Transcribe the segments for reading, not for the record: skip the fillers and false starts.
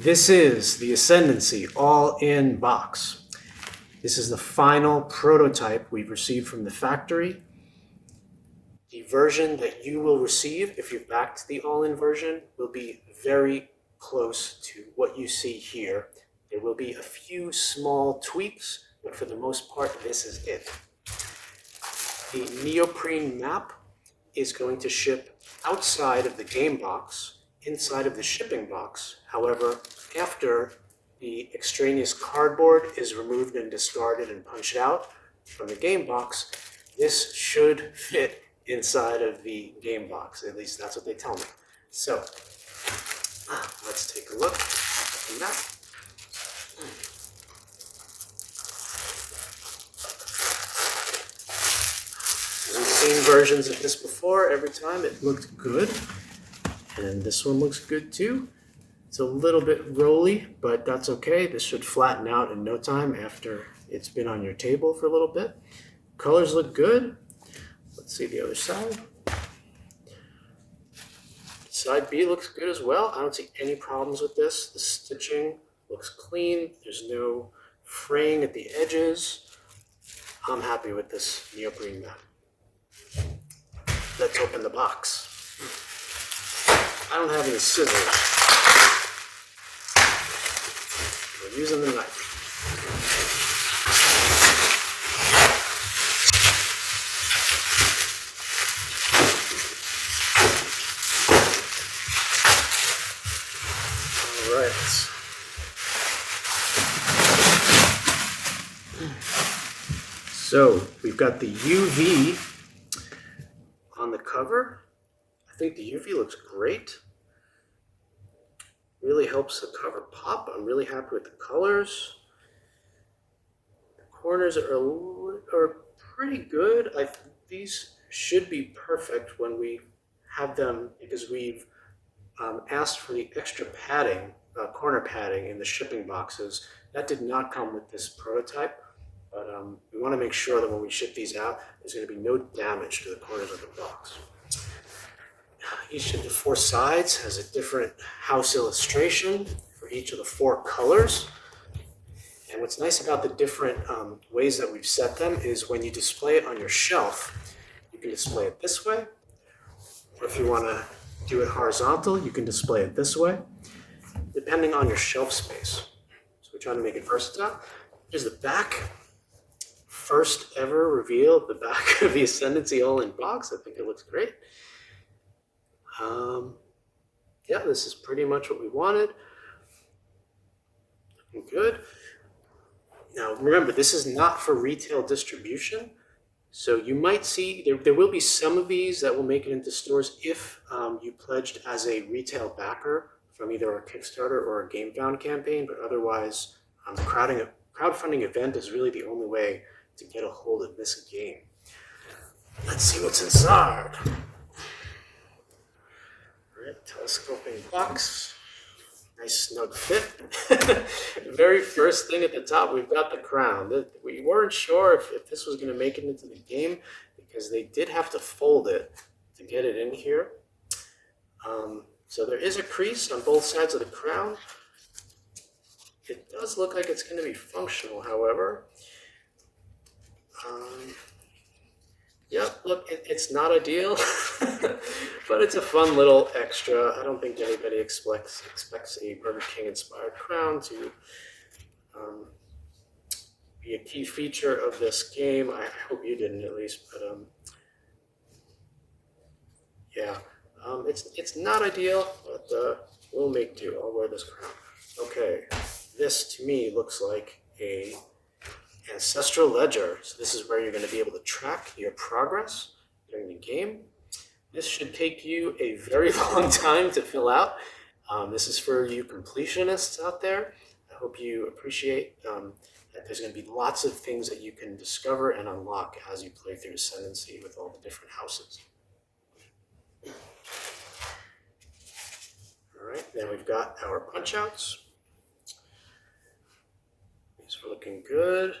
This is the Ascendancy all-in box. This is the final prototype we've received from the factory. The version that you will receive if you've backed the all-in version will be very close to what you see here. There will be a few small tweaks, but for the most part, this is it. The neoprene map is going to ship outside of the game box, inside of the shipping box. However, after the extraneous cardboard is removed and discarded and punched out from the game box, this should fit inside of the game box. At least that's what they tell me. So, let's take a look at the map. We've seen versions of this before. Every time it looked good. And this one looks good too. It's a little bit rolly, but that's okay. This should flatten out in no time after it's been on your table for a little bit. Colors look good. Let's see the other side. Side B looks good as well. I don't see any problems with this. The stitching looks clean. There's no fraying at the edges. I'm happy with this neoprene map. Let's open the box. I don't have any scissors. We're using the knife. All right. So we've got the UV on the cover. I think the UV looks great. Really helps the cover pop. I'm really happy with the colors. The corners are pretty good. These should be perfect when we have them because we've asked for the extra padding, corner padding in the shipping boxes. That did not come with this prototype, but we want to make sure that when we ship these out, there's going to be no damage to the corners of the box. Each of the four sides has a different house illustration for each of the four colors. And what's nice about the different ways that we've set them is when you display it on your shelf, you can display it this way, or if you want to do it horizontal, you can display it this way, depending on your shelf space. So we're trying to make it versatile. Here's the back. First ever reveal of the back of the Ascendancy all-in box. I think it looks great. Yeah, this is pretty much what we wanted. Looking good. Now, remember, this is not for retail distribution. So you might see, there will be some of these that will make it into stores if you pledged as a retail backer from either a Kickstarter or a GameFound campaign, but otherwise, the crowdfunding event is really the only way to get a hold of this game. Let's see what's inside. Telescoping box, nice snug fit. The very first thing at the top, we've got the crown. We weren't sure if this was going to make it into the game because they did have to fold it to get it in here. So there is a crease on both sides of the crown. It does look like it's going to be functional, however. Yep, look, it's not ideal, but it's a fun little extra. I don't think anybody expects a Burger King inspired crown to be a key feature of this game. I hope you didn't at least, but yeah, it's not ideal, but we'll make do. I'll wear this crown. Okay, this to me looks like a ancestral ledger. So this is where you're going to be able to track your progress during the game. This should take you a very long time to fill out. This is for you completionists out there. I hope you appreciate that there's going to be lots of things that you can discover and unlock as you play through Ascendancy with all the different houses. All right, then we've got our punch outs. These are looking good.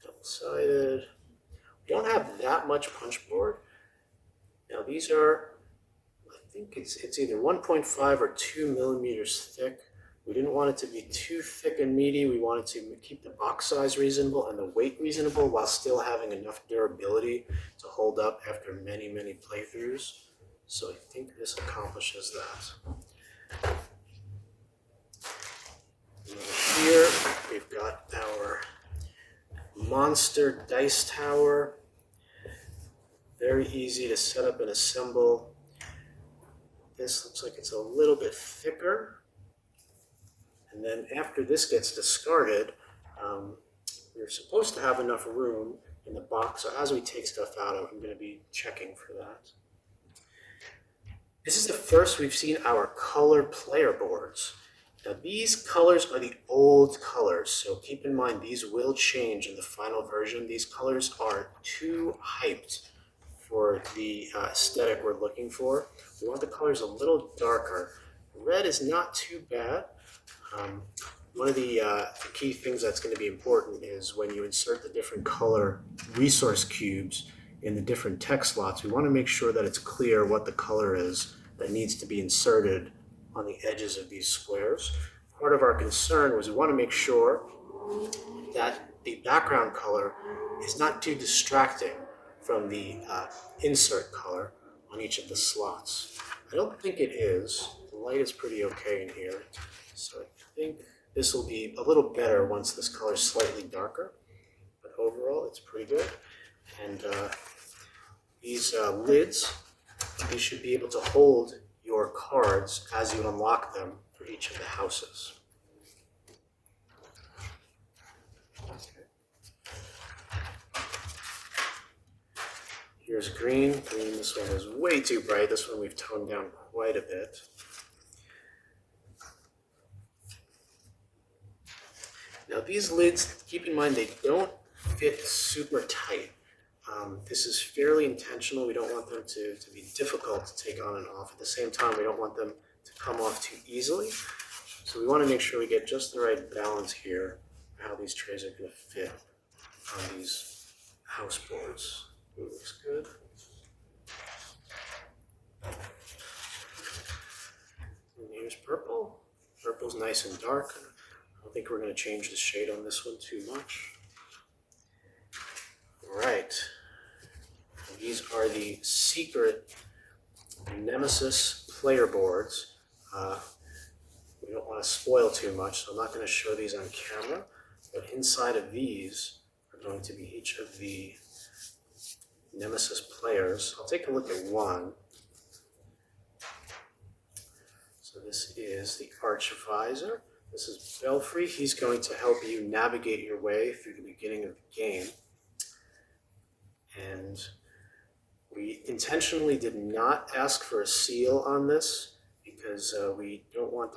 Double-sided. We don't have that much punch board. Now these are, I think it's either 1.5 or 2 millimeters thick. We didn't want it to be too thick and meaty. We wanted to keep the box size reasonable and the weight reasonable while still having enough durability to hold up after many, many playthroughs. So I think this accomplishes that. And here we've got our monster dice tower. Very easy to set up and assemble. This looks like it's a little bit thicker. And then after this gets discarded, we're supposed to have enough room in the box. So as we take stuff out, I'm going to be checking for that. This is the first we've seen our color player boards. Now these colors are the old colors, so keep in mind these will change in the final version. These colors are too hyped for the aesthetic we're looking for. We want the colors a little darker. Red is not too bad. One of the key things that's going to be important is when you insert the different color resource cubes in the different text slots, we want to make sure that it's clear what the color is that needs to be inserted on the edges of these squares. Part of our concern was we want to make sure that the background color is not too distracting from the insert color on each of the slots. I don't think it is. The light is pretty okay in here. So I think this will be a little better once this color is slightly darker. But overall, it's pretty good. And these lids, you should be able to hold your cards as you unlock them for each of the houses. Here's green. Green, this one is way too bright. This one we've toned down quite a bit. Now these lids, keep in mind they don't fit super tight. This is fairly intentional. We don't want them to be difficult to take on and off. At the same time, we don't want them to come off too easily. So we want to make sure we get just the right balance here for how these trays are going to fit on these house boards. Ooh, looks good. And here's purple. Purple's nice and dark. I don't think we're going to change the shade on this one too much. All right. These are the secret Nemesis player boards. We don't want to spoil too much, so I'm not going to show these on camera. But inside of these are going to be each of the Nemesis players. I'll take a look at one. So this is the Archvisor. This is Belfry. He's going to help you navigate your way through the beginning of the game. And we intentionally did not ask for a seal on this because we don't want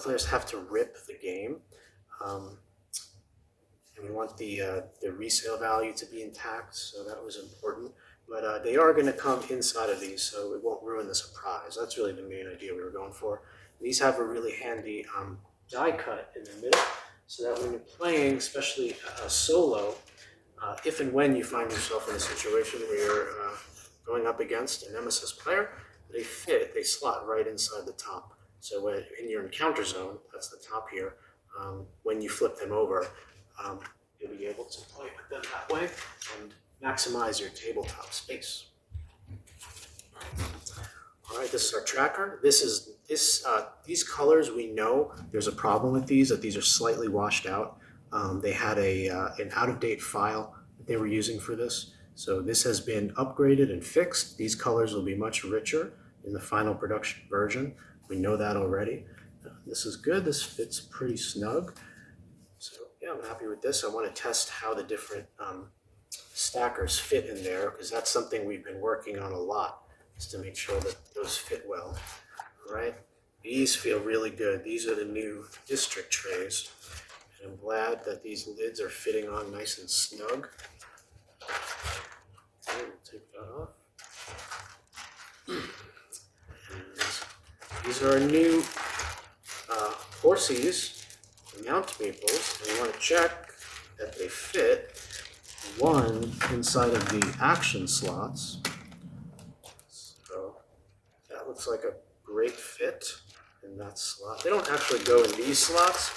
players to have to rip the game. And we want the resale value to be intact, so that was important. But they are going to come inside of these, so it won't ruin the surprise. That's really the main idea we were going for. These have a really handy die cut in the middle, so that when you're playing, especially solo, if and when you find yourself in a situation where you're going up against a Nemesis player, they slot right inside the top. So when in your encounter zone, that's the top here, when you flip them over, you'll be able to play with them that way and maximize your tabletop space. All right, this is our tracker. These colors, we know there's a problem with these, that these are slightly washed out. They had an out-of-date file that they were using for this. So this has been upgraded and fixed. These colors will be much richer in the final production version. We know that already. This is good. This fits pretty snug. So yeah, I'm happy with this. I want to test how the different stackers fit in there, because that's something we've been working on a lot, is to make sure that those fit well. All right, these feel really good. These are the new district trays, and I'm glad that these lids are fitting on nice and snug. Okay, we'll take that off. And these are our new Horsies, mount maples, and we want to check that they fit one inside of the action slots. So that looks like a great fit. in that slot. They don't actually go in these slots.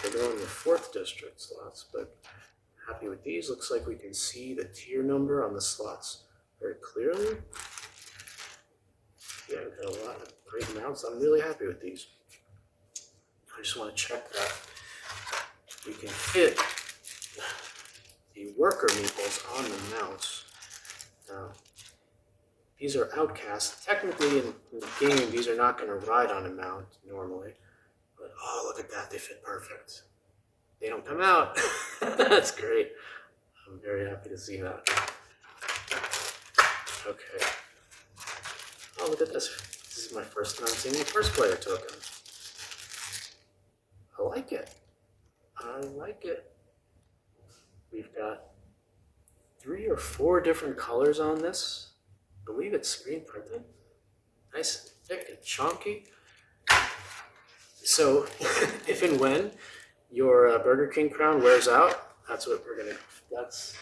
They go in the 4th district slots, but happy with these. Looks like we can see the tier number on the slots very clearly. Yeah, we've got a lot of great mounts. I'm really happy with these. I just want to check that we can fit the worker meeples on the mounts. Now, these are outcasts. Technically, in the game, these are not going to ride on a mount normally. But, oh, look at that. They fit perfect. They don't come out. That's great. I'm very happy to see that. Okay. Oh, look at this. This is my first time seeing the first player token. I like it. I like it. We've got 3 or 4 different colors on this. I believe it's screen printed. Nice and thick and chunky. So if and when your Burger King crown wears out, that's what we're gonna, that's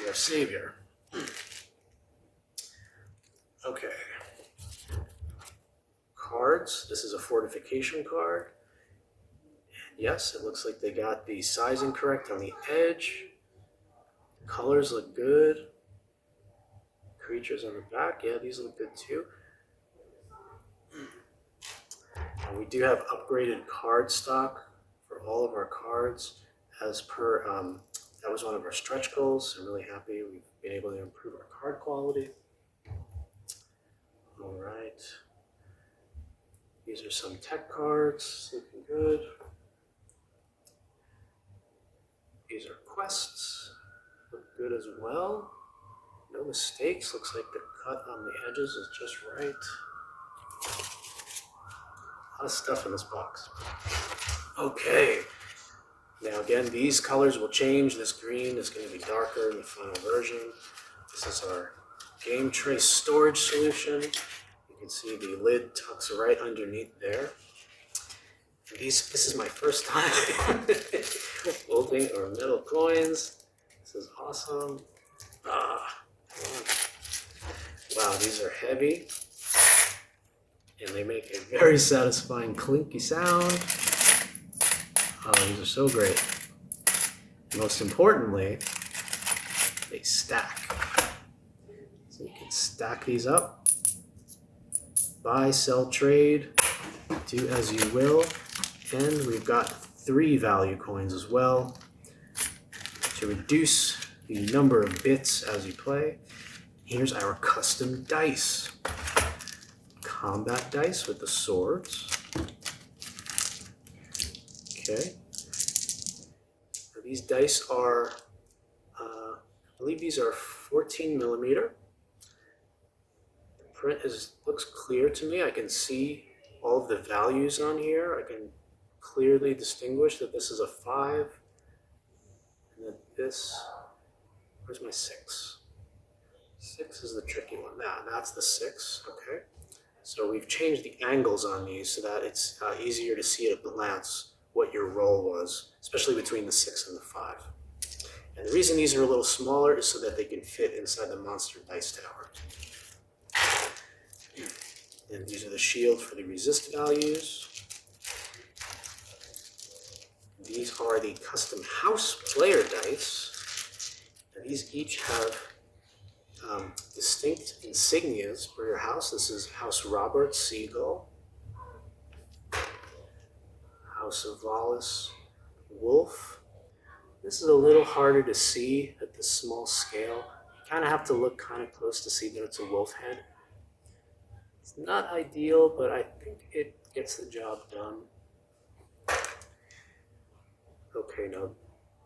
our savior. Okay. Cards. This is a fortification card. Yes, it looks like they got the sizing correct on the edge. Colors look good. Creatures on the back, yeah, these look good too. And we do have upgraded card stock for all of our cards as per, that was one of our stretch goals. I'm really happy we've been able to improve our card quality. All right. These are some tech cards, looking good. These are quests, look good as well. No mistakes, looks like the cut on the edges is just right. A lot of stuff in this box. Okay. Now again, these colors will change. This green is going to be darker in the final version. This is our game tray storage solution. You can see the lid tucks right underneath there. This is my first time holding our metal coins. This is awesome. Wow, these are heavy. And they make a very satisfying clinky sound. Oh, these are so great. And most importantly, they stack. So you can stack these up. Buy, sell, trade, do as you will. And we've got 3 value coins as well to reduce the number of bits as you play. Here's our custom dice. Combat dice with the swords. Okay. Now these dice are, I believe these are 14 millimeter. The print looks clear to me. I can see all of the values on here. I can clearly distinguish that this is a 5 and that this, where's my 6? 6 is the tricky one. That's the 6, okay. So we've changed the angles on these so that it's easier to see at a glance what your roll was, especially between the 6 and the 5. And the reason these are a little smaller is so that they can fit inside the monster dice tower. And these are the shields for the resist values. These are the custom house player dice. And these each have distinct insignias for your house. This is House Robert Seagull, House of Wallace Wolf. This is a little harder to see at this small scale. You kind of have to look kind of close to see that it's a wolf head. It's not ideal, but I think it gets the job done. Okay, now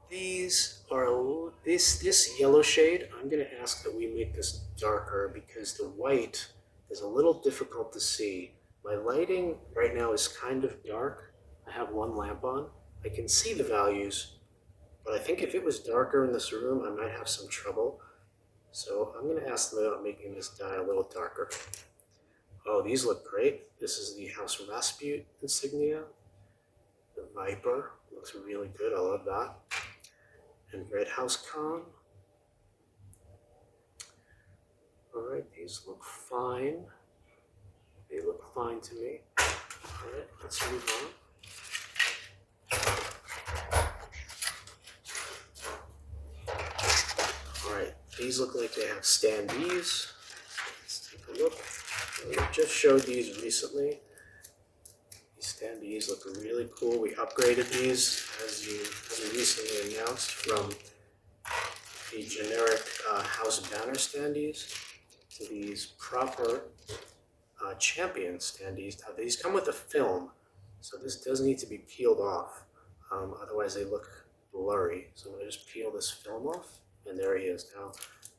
these are this yellow shade. I'm going to ask that we make this darker because the white is a little difficult to see. My lighting right now is kind of dark. I have one lamp on. I can see the values, but I think if it was darker in this room, I might have some trouble. So I'm going to ask them about making this die a little darker. Oh, these look great. This is the House Rasputin insignia. The Viper looks really good. I love that. And Red House Con. All right, these look fine. They look fine to me. Alright, let's move on. Alright, these look like they have standees. Let's take a look. We just showed these recently. These standees look really cool. We upgraded these as we recently announced from the generic house banner standees to these proper champion standees. Now these come with a film, so this does need to be peeled off. Otherwise they look blurry. So I'm going to just peel this film off, and there he is now.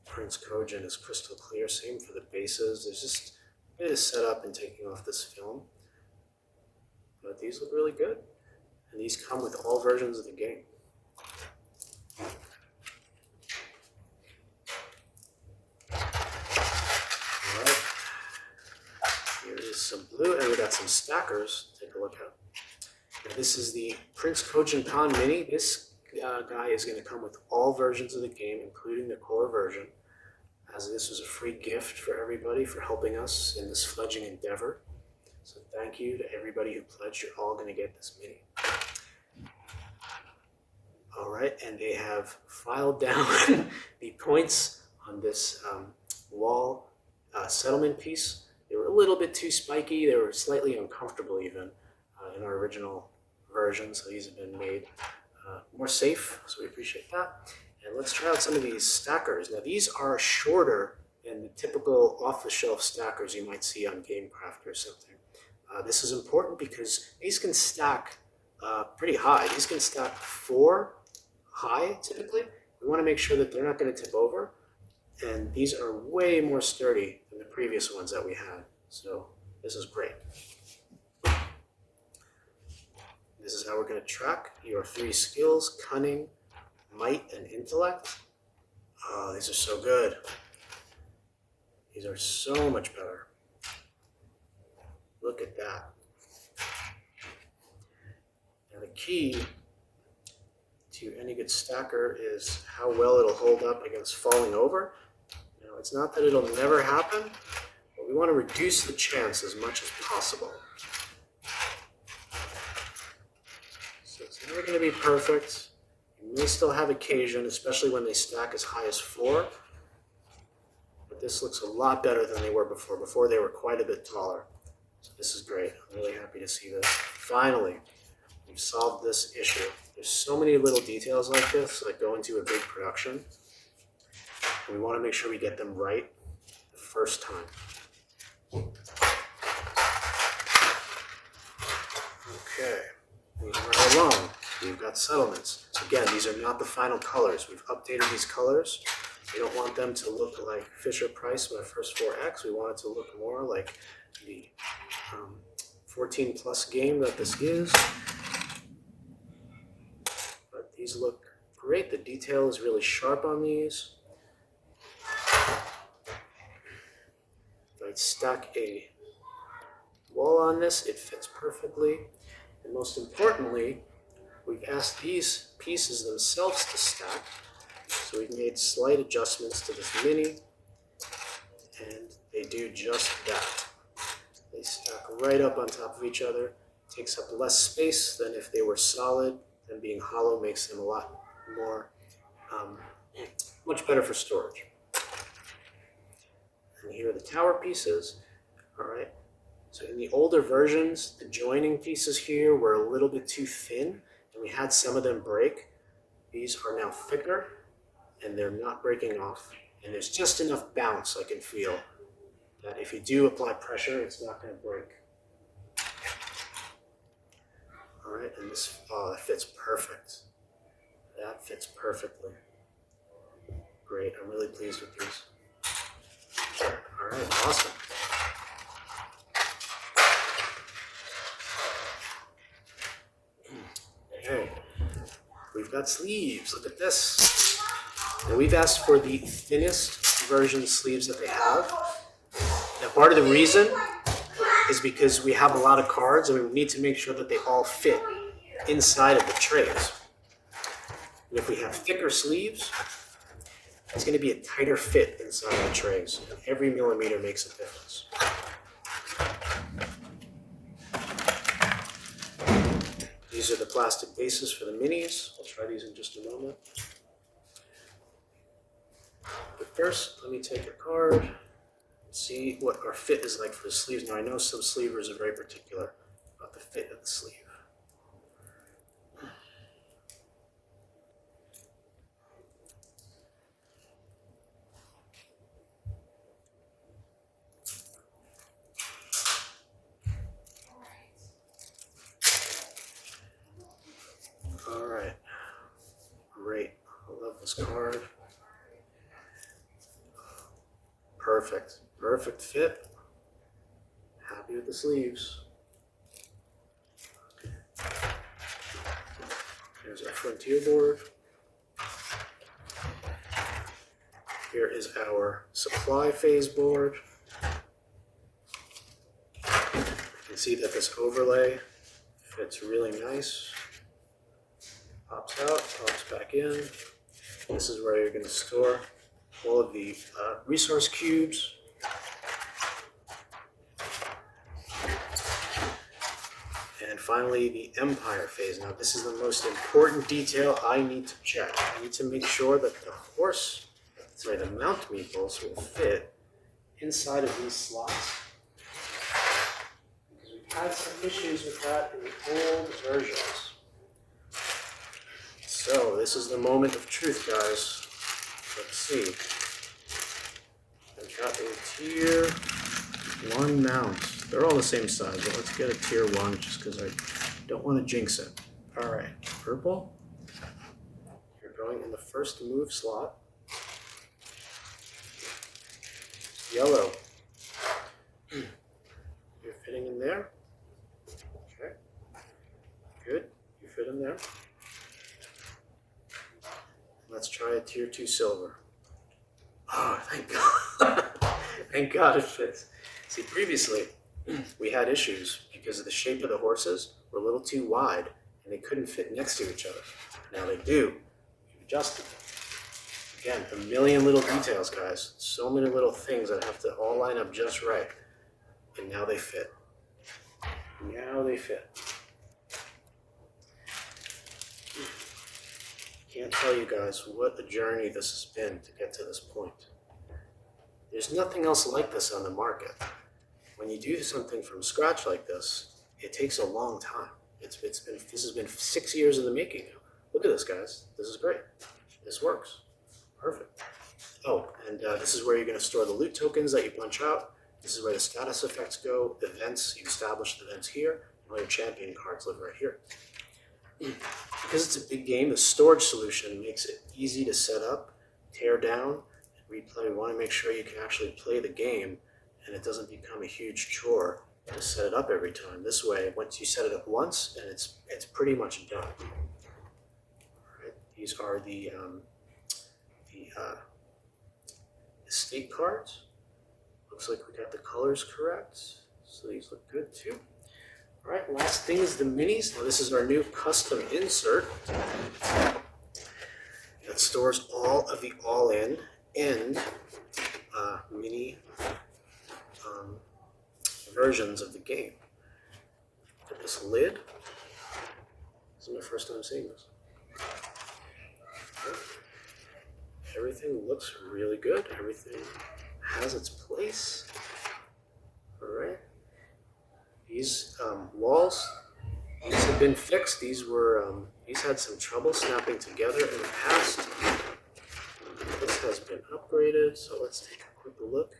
Prince Kojin is crystal clear. Same for the bases. There's just a bit of setup in taking off this film. But these look really good. And these come with all versions of the game. Alright. Here is some blue, and we got some stackers. Take a look at. Now, this is the Prince Kojin Pan Mini. This guy is going to come with all versions of the game, including the core version, as this was a free gift for everybody for helping us in this fledgling endeavor. So thank you to everybody who pledged. You're all going to get this mini. All right, and they have filed down the points on this wall settlement piece. They were a little bit too spiky. They were slightly uncomfortable even in our original version, so these have been made more safe, so we appreciate that. And let's try out some of these stackers. Now these are shorter than the typical off-the-shelf stackers you might see on GameCraft or something. This is important because these can stack pretty high. These can stack 4 high typically. We want to make sure that they're not going to tip over, and these are way more sturdy than the previous ones that we had. So this is great. This is how we're going to track your 3 skills: cunning, might, and intellect. Oh, these are so good. These are so much better. Look at that. Now the key to any good stacker is how well it'll hold up against falling over. Now it's not that it'll never happen, but we want to reduce the chance as much as possible. So it's never going to be perfect. You may still have occasion, especially when they stack as high as 4. But this looks a lot better than they were before. Before they were quite a bit taller. So this is great. I'm really happy to see this. Finally, we've solved this issue. There's so many little details like this that go into a big production. And we want to make sure we get them right the first time. Okay, moving right along. We've got settlements. So again, these are not the final colors. We've updated these colors. We don't want them to look like Fisher-Price by First 4X. We want it to look more like the 14 plus game that this is. But these look great. The detail is really sharp on these. If I stack a wall on this, it fits perfectly. And most importantly, we've asked these pieces themselves to stack. So we've made slight adjustments to this mini, and they do just that. They stack right up on top of each other. Takes up less space than if they were solid, and being hollow makes them a lot more, much better for storage. And here are the tower pieces. All right. So in the older versions, the joining pieces here were a little bit too thin, and we had some of them break. These are now thicker, and they're not breaking off. And there's just enough bounce I can feel that if you do apply pressure, it's not going to break. All right, and this, oh, that fits perfect. That fits perfectly. Great, I'm really pleased with these. All right, awesome. Okay, we've got sleeves. Look at this. And we've asked for the thinnest version sleeves that they have. Now, part of the reason is because we have a lot of cards and we need to make sure that they all fit inside of the trays. And if we have thicker sleeves, it's going to be a tighter fit inside of the trays. And every millimeter makes a difference. these are the plastic bases for the minis. I'll try these in just a moment. But first, let me take a card and see what our fit is like for the sleeves. Now, I know some sleevers are very particular about the fit of the sleeve. All right, great. I love this card. Perfect, perfect fit. Happy with the sleeves. Here's our frontier board. Here is our supply phase board. You can see that this overlay fits really nice. Pops out, pops back in. This is where you're going to store all of the resource cubes. And finally, the Empire phase. Now, this is the most important detail I need to check. I need to make sure that the mount meeples will fit inside of these slots. Because we've had some issues with that in the old versions. So, this is the moment of truth, guys. Let's see. I've got a tier 1 mount. They're all the same size, but let's get a tier 1 just because I don't want to jinx it. Alright, purple. You're going in the first move slot. Yellow. You're fitting in there. Okay. Good. You fit in there. Let's try a tier 2 silver. Oh, thank God. Thank God it fits. See, previously, we had issues because of the shape of the horses were a little too wide and they couldn't fit next to each other. Now they do. We've adjusted them. Again, a million little details, guys. So many little things that have to all line up just right. And now they fit. Now they fit. Can't tell you guys what a journey this has been to get to this point. There's nothing else like this on the market. When you do something from scratch like this, it takes a long time. This has been 6 years in the making now. Look at this, guys. This is great. This works. Perfect. Oh, and this is where you're going to store the loot tokens that you punch out. This is where the status effects go. Events, you establish the events here. And all your champion cards live right here. Because it's a big game, the storage solution makes it easy to set up, tear down, and replay. We want to make sure you can actually play the game and it doesn't become a huge chore to set it up every time. This way, once you set it up once, and it's pretty much done. Right. These are the estate cards. Looks like we got the colors correct, so these look good too. All right, last thing is the minis. Now this is our new custom insert that stores all of the all-in and mini versions of the game. Put this lid. This is my first time seeing this. Okay. Everything looks really good. Everything has its place. All right. These walls, these have been fixed. These had some trouble snapping together in the past. This has been upgraded, so let's take a quick look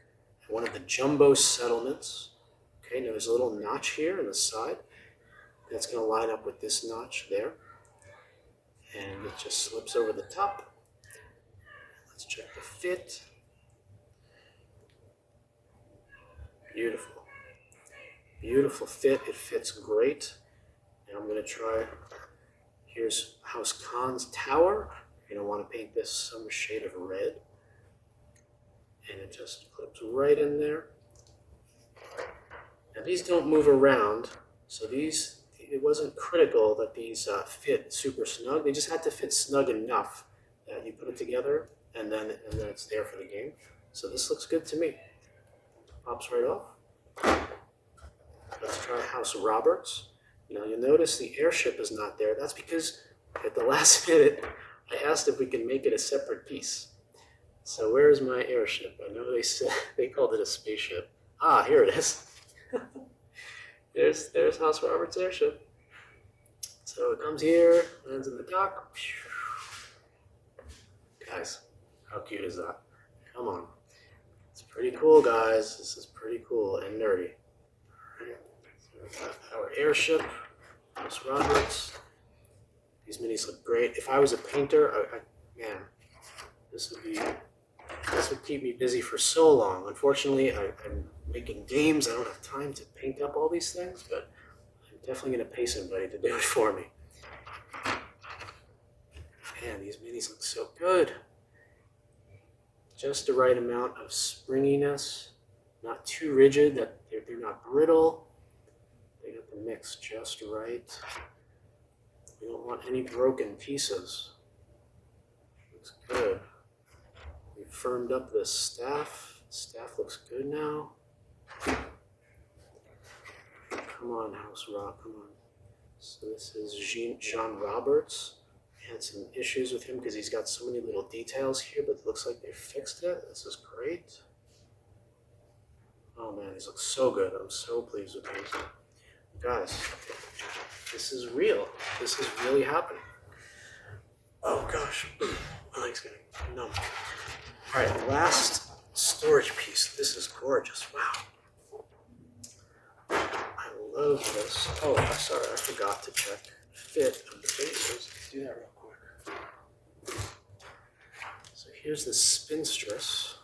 at one of the jumbo settlements. Okay, now there's a little notch here on the side. That's going to line up with this notch there. And it just slips over the top. Let's check the fit. Beautiful. Beautiful fit. It fits great. And I'm going to try. Here's House Khan's tower. You're going to want to paint this some shade of red. And it just clips right in there. Now these don't move around. So it wasn't critical that these fit super snug. They just had to fit snug enough that you put it together and then it's there for the game. So this looks good to me. Pops right off. Let's try House Roberts. Now you'll notice the airship is not there. That's because at the last minute, I asked if we can make it a separate piece. So where's my airship? I know they said they called it a spaceship. Ah, here it is. there's House Roberts' airship. So it comes here, lands in the dock. Guys, how cute is that? Come on. It's pretty cool, guys. This is pretty cool and nerdy. So we've got our airship, House Roberts. These minis look great. If I was a painter, man, this would keep me busy for so long. Unfortunately, I'm making games. I don't have time to paint up all these things, but I'm definitely going to pay somebody to do it for me. Man, these minis look so good. Just the right amount of springiness, not too rigid, that they're not brittle. They got the mix just right. We don't want any broken pieces. Looks good. We firmed up the staff. Staff looks good now. Come on, House Rock, come on. So this is Jean Roberts. I had some issues with him because he's got so many little details here, but it looks like they fixed it. This is great. Oh man, these look so good. I'm so pleased with these. Guys, this is real. This is really happening. Oh gosh, my leg's getting numb. All right, last storage piece. This is gorgeous. Wow. I love this. Oh, sorry, I forgot to check fit of the bases. Let's do that real quick. So here's the spinstress.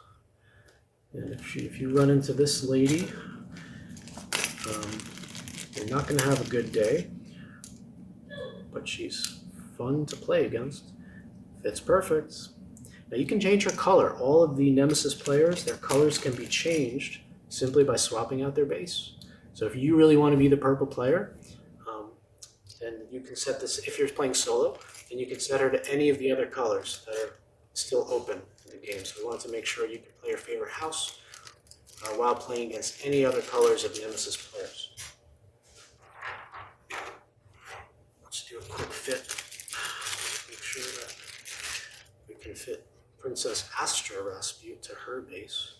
And if you run into this lady, you're not going to have a good day. But she's fun to play against. Fits perfect. Now you can change her color. All of the Nemesis players, their colors can be changed simply by swapping out their base. So if you really want to be the purple player, then you can set this, if you're playing solo, then you can set her to any of the other colors that are still open in the game. So we want to make sure you can play your favorite house while playing against any other colors of Nemesis players. Let's do a quick fit. Make sure that we can fit Princess Astra Rasputin to her base.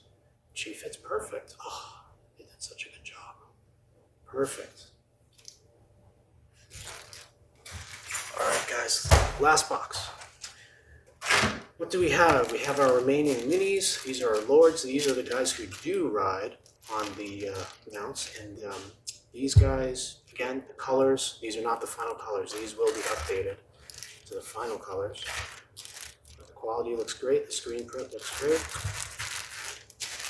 She fits perfect. Oh, they did such a good job. Perfect. All right, guys, last box. What do we have? We have our remaining minis. These are our lords. These are the guys who do ride on the mounts. And these guys, again, the colors, these are not the final colors. These will be updated to the final colors. But the quality looks great. The screen print looks great.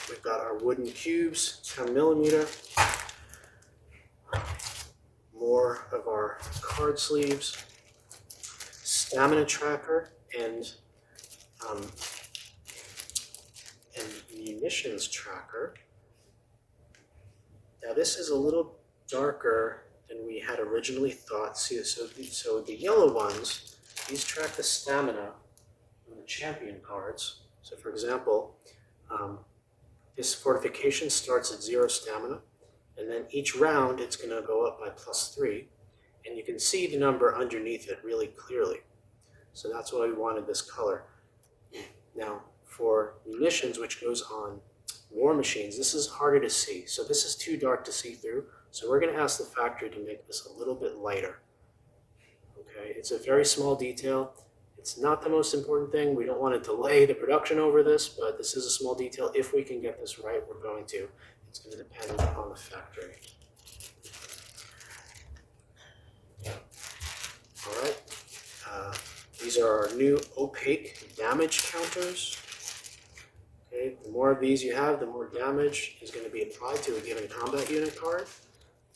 We've got our wooden cubes, 10mm. More of our card sleeves. Stamina tracker and munitions tracker. Now this is a little darker than we had originally thought. See, so the yellow ones, these track the stamina on the champion cards. So for example, this fortification starts at 0 stamina, and then each round it's going to go up by +3, and you can see the number underneath it really clearly. So that's why we wanted this color. Now, for munitions, which goes on war machines, this is harder to see. So this is too dark to see through. So we're going to ask the factory to make this a little bit lighter. Okay, it's a very small detail. It's not the most important thing. We don't want to delay the production over this, but this is a small detail. If we can get this right, we're going to. It's going to depend on the factory. All right. These are our new opaque damage counters. Okay, the more of these you have, the more damage is going to be applied to a given combat unit card.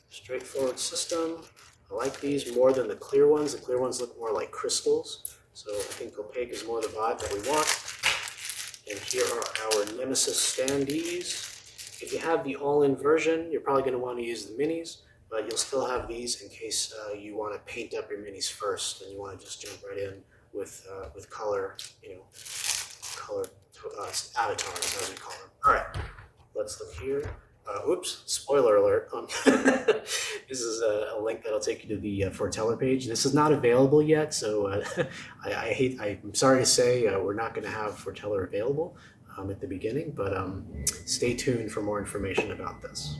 Straightforward system. I like these more than the clear ones. The clear ones look more like crystals. So I think opaque is more the vibe that we want. And here are our Nemesis standees. If you have the all-in version, you're probably going to want to use the minis, but you'll still have these in case you want to paint up your minis first and you want to just jump right in with color, color avatars, as we call them. All right, let's look here. Oops, spoiler alert. This is a link that'll take you to the foreteller page. This is not available yet, so I'm sorry to say we're not going to have foreteller available at the beginning, but stay tuned for more information about this.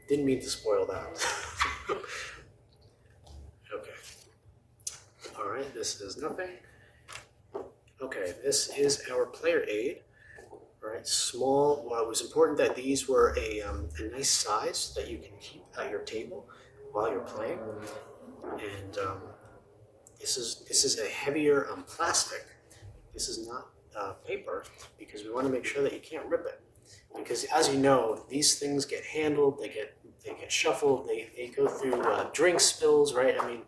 Didn't mean to spoil that. Okay. All right, this is nothing. Okay, this is our player aid. All right, small. Well, it was important that these were a nice size that you can keep at your table while you're playing. And this is a heavier plastic. This is not paper, because we want to make sure that you can't rip it. Because as you know, these things get handled, they get shuffled, they go through drink spills, right? I mean,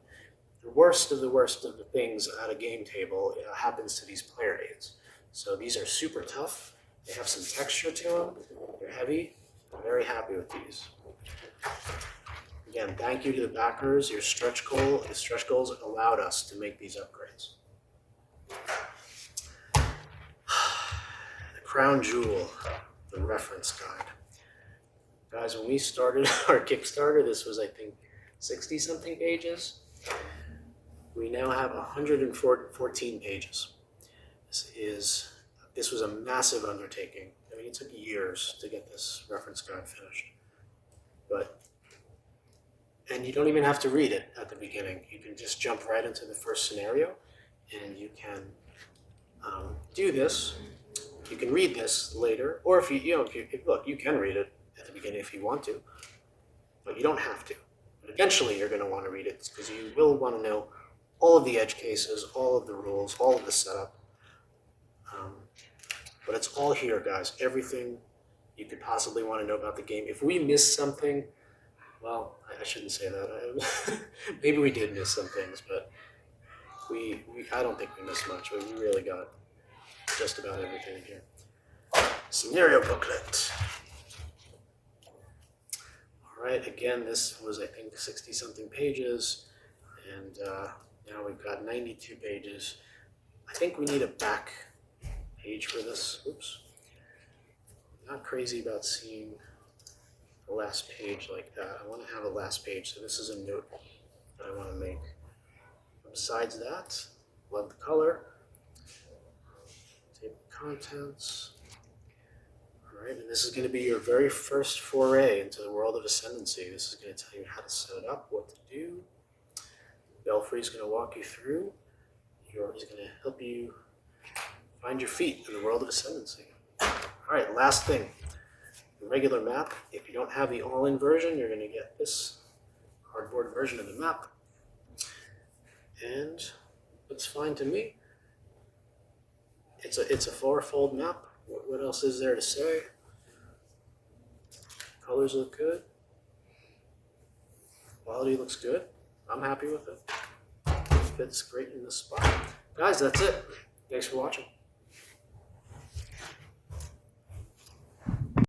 the worst of the things at a game table happens to these player aids. So these are super tough. They have some texture to them. They're heavy. I'm very happy with these. Again, thank you to the backers. Your stretch goals allowed us to make these upgrades. The crown jewel, the reference guide. Guys, when we started our Kickstarter, this was, I think, 60-something pages. We now have 114 pages. This was a massive undertaking. I mean, it took years to get this reference guide finished. And you don't even have to read it at the beginning. You can just jump right into the first scenario, and you can do this. You can read this later, or if you can read it at the beginning if you want to, but you don't have to. But eventually, you're going to want to read it because you will want to know all of the edge cases, all of the rules, all of the setup. But it's all here, guys. Everything you could possibly want to know about the game. If we missed something, well, I shouldn't say that. Maybe we did miss some things, but I don't think we missed much. We really got just about everything in here. Scenario booklet. All right, again, this was, I think, 60-something pages, and now we've got 92 pages. I think we need a back page for this. Oops. Not crazy about seeing the last page like that. I want to have a last page, so this is a note that I want to make. Besides that, love the color. Table of contents. All right, and this is going to be your very first foray into the world of Ascendancy. This is going to tell you how to set it up, what to do. Belfry's going to walk you through. He's going to help you find your feet in the world of Ascendancy. All right, last thing. The regular map. If you don't have the all-in version, you're going to get this cardboard version of the map. And looks fine to me. It's a four-fold map. What else is there to say? Colors look good. Quality looks good. I'm happy with it. Fits great in this spot. Guys, that's it. Thanks for watching.